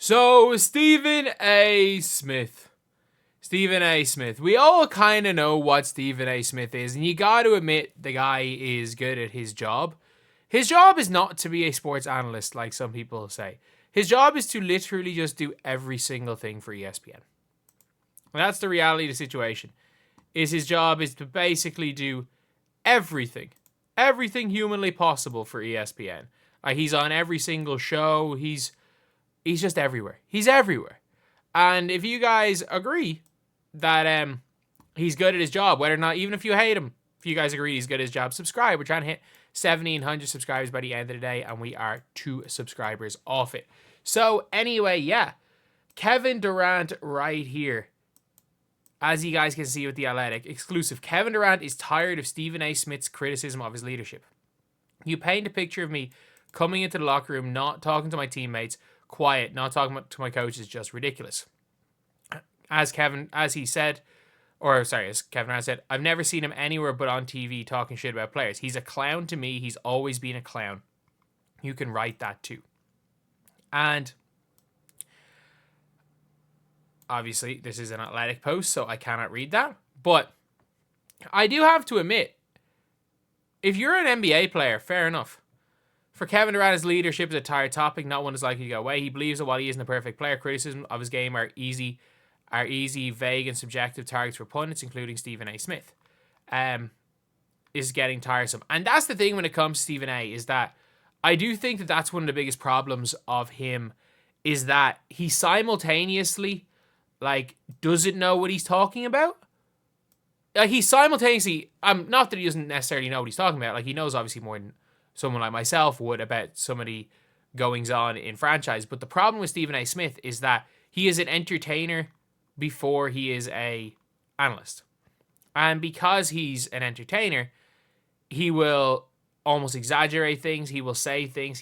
So, Stephen A. Smith. Stephen A. Smith. We all kind of know what Stephen A. Smith is, and you got to admit the guy is good at his job. His job is not to be a sports analyst, like some people say. His job is to literally just do every single thing for ESPN. And that's the reality of the situation. His job is to basically do everything humanly possible for ESPN. Like, he's on every single show. He's just everywhere. He's everywhere. And if you guys agree that he's good at his job, whether or not, even if you hate him, if you guys agree he's good at his job, subscribe. We're trying to hit 1,700 subscribers by the end of the day, and we are 2 subscribers off it. So anyway, yeah, Kevin Durant right here. As you guys can see with The Athletic, exclusive. Kevin Durant is tired of Stephen A. Smith's criticism of his leadership. You paint a picture of me coming into the locker room, not talking to my teammates, quiet, not talking to my coach is just ridiculous. As Kevin Durant said, I've never seen him anywhere but on TV talking shit about players. He's a clown to me. He's always been a clown. You can write that too. And obviously, this is an Athletic post, so I cannot read that. But I do have to admit, if you're an NBA player, fair enough. For Kevin Durant, his leadership is a tired topic. Not one is likely to go away. He believes that while he isn't a perfect player, criticism of his game are easy, vague, and subjective targets for pundits, including Stephen A. Smith. Is getting tiresome. And that's the thing when it comes to Stephen A. is that I do think that that's one of the biggest problems of him, is that he simultaneously doesn't know what he's talking about. Like, he simultaneously, not that he doesn't necessarily know what he's talking about. Like, he knows obviously more than someone like myself would about some of the goings on in franchise. But the problem with Stephen A. Smith is that he is an entertainer before he is a analyst. And because he's an entertainer, he will almost exaggerate things. He will say things.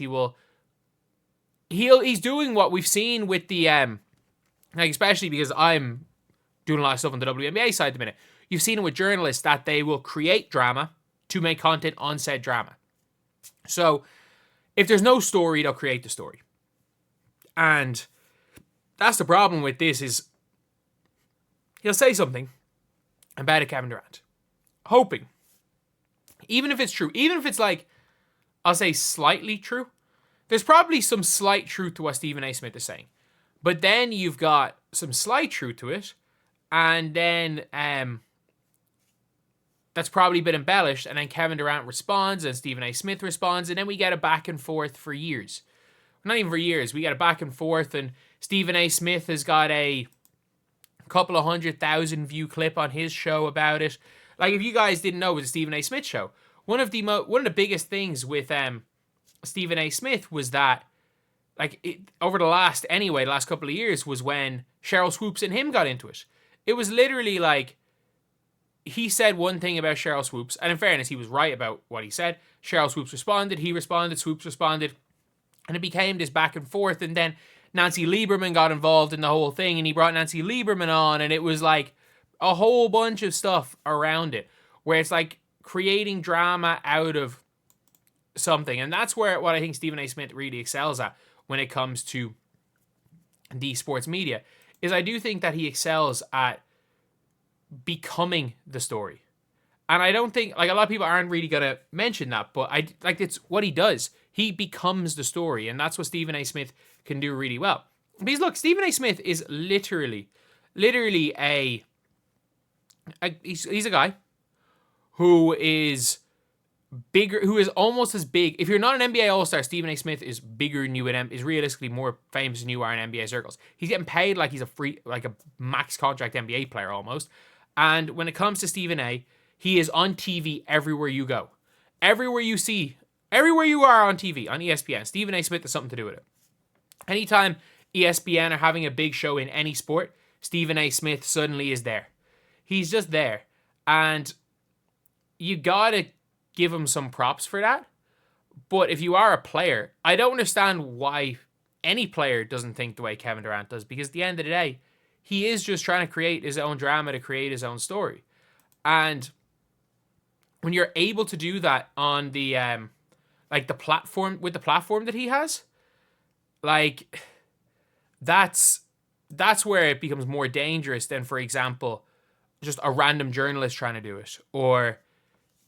He's doing what we've seen with the especially because I'm doing a lot of stuff on the WNBA side at the minute. You've seen it with journalists that they will create drama to make content on said drama. So if there's no story, they'll create the story. And that's the problem with this, is he'll say something about a Kevin Durant, hoping, even if it's true, even if it's I'll say slightly true, there's probably some slight truth to what Stephen A. Smith is saying. But then you've got some slight truth to it, and then that's probably been embellished, and then Kevin Durant responds, and Stephen A. Smith responds, and then we get a back and forth for years. Not even for years. We get a back and forth, and Stephen A. Smith has got a couple of 100,000 view clip on his show about it. Like, if you guys didn't know, it was a Stephen A. Smith show. One of the biggest things with Stephen A. Smith was that, over the last couple of years, was when Cheryl Swoops and him got into it. It was literally he said one thing about Cheryl Swoops, and in fairness, he was right about what he said. Cheryl Swoops responded, he responded, Swoops responded, and it became this back and forth, and then Nancy Lieberman got involved in the whole thing, and he brought Nancy Lieberman on, and it was a whole bunch of stuff around it, where it's creating drama out of something, and that's what I think Stephen A. Smith really excels at when it comes to the sports media, is I do think that he excels at becoming the story. And I don't think, a lot of people aren't really going to mention that, but it's what he does. He becomes the story, and that's what Stephen A. Smith can do really well. Because look, Stephen A. Smith is literally he's a guy who is bigger, who is almost as big. If you're not an NBA All-Star, Stephen A. Smith is bigger than you, and is realistically more famous than you are in NBA circles. He's getting paid like he's a max contract NBA player almost. And when it comes to Stephen A., he is on TV everywhere you go. Everywhere you are on TV, on ESPN, Stephen A. Smith has something to do with it. Anytime ESPN are having a big show in any sport, Stephen A. Smith suddenly is there. He's just there. And you gotta give him some props for that. But if you are a player, I don't understand why any player doesn't think the way Kevin Durant does, because at the end of the day, he is just trying to create his own drama, to create his own story. And when you're able to do that on the the platform, with the platform that he has, that's where it becomes more dangerous than, for example, just a random journalist trying to do it, or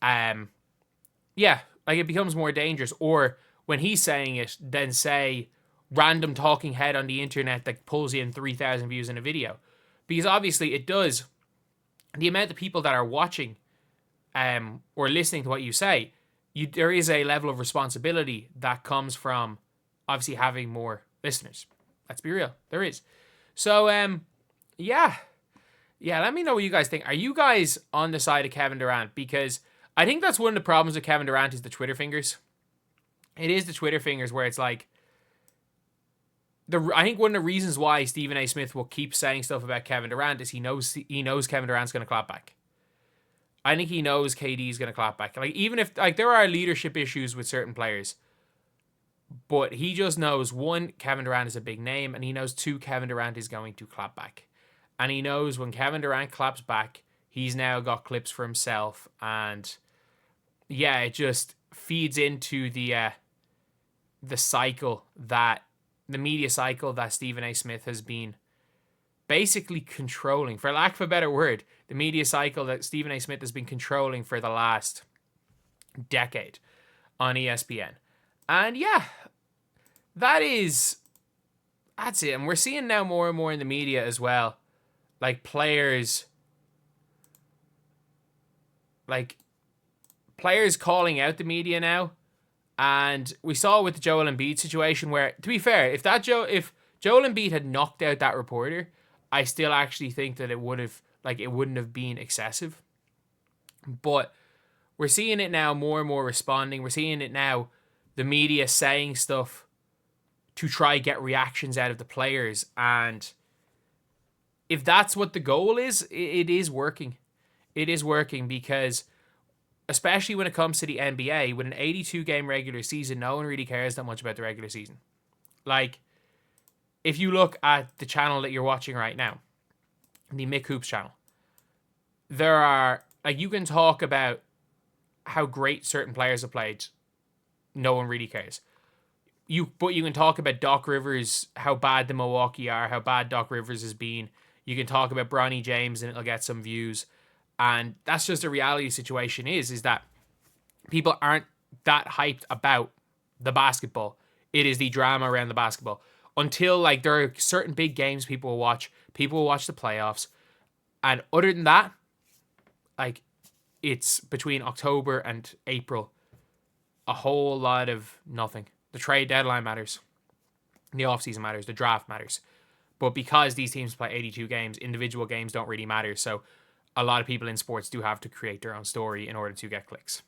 yeah, like it becomes more dangerous. Or when he's saying it, then say random talking head on the internet that pulls in 3,000 views in a video, because obviously it does. The amount of people that are watching or listening to what you say, there is a level of responsibility that comes from obviously having more listeners. Let's be real, there is. So yeah, let me know what you guys think. Are you guys on the side of Kevin Durant? Because I think that's one of the problems with Kevin Durant is the Twitter fingers. It is the Twitter fingers where it's like, I think one of the reasons why Stephen A. Smith will keep saying stuff about Kevin Durant is he knows Kevin Durant's going to clap back. I think he knows KD's going to clap back. Like, even if like there are leadership issues with certain players, but he just knows, one, Kevin Durant is a big name, and he knows, two, Kevin Durant is going to clap back. And he knows when Kevin Durant claps back, he's now got clips for himself. And yeah, it just feeds into the cycle that, the media cycle that Stephen A. Smith has been basically controlling, for lack of a better word, the media cycle that Stephen A. Smith has been controlling for the last decade on ESPN. And yeah, that's it. And we're seeing now more and more in the media as well, like players calling out the media now. And we saw it with the Joel Embiid situation where, to be fair, if Joel Embiid had knocked out that reporter, I still actually think that it wouldn't have been excessive. But we're seeing it now, more and more responding. We're seeing it now, the media saying stuff to try get reactions out of the players. And if that's what the goal is, it is working. It is working because, especially when it comes to the NBA, with an 82-game regular season, no one really cares that much about the regular season. Like, if you look at the channel that you're watching right now, the Mick Hoops channel, there are, like, you can talk about how great certain players have played. No one really cares. But you can talk about Doc Rivers, how bad the Milwaukee are, how bad Doc Rivers has been. You can talk about Bronny James and it'll get some views. And that's just a reality situation is that people aren't that hyped about the basketball. It is the drama around the basketball. Until, like, there are certain big games people will watch. People will watch the playoffs. And other than that, like, it's between October and April, a whole lot of nothing. The trade deadline matters. The offseason matters. The draft matters. But because these teams play 82 games, individual games don't really matter. So a lot of people in sports do have to create their own story in order to get clicks.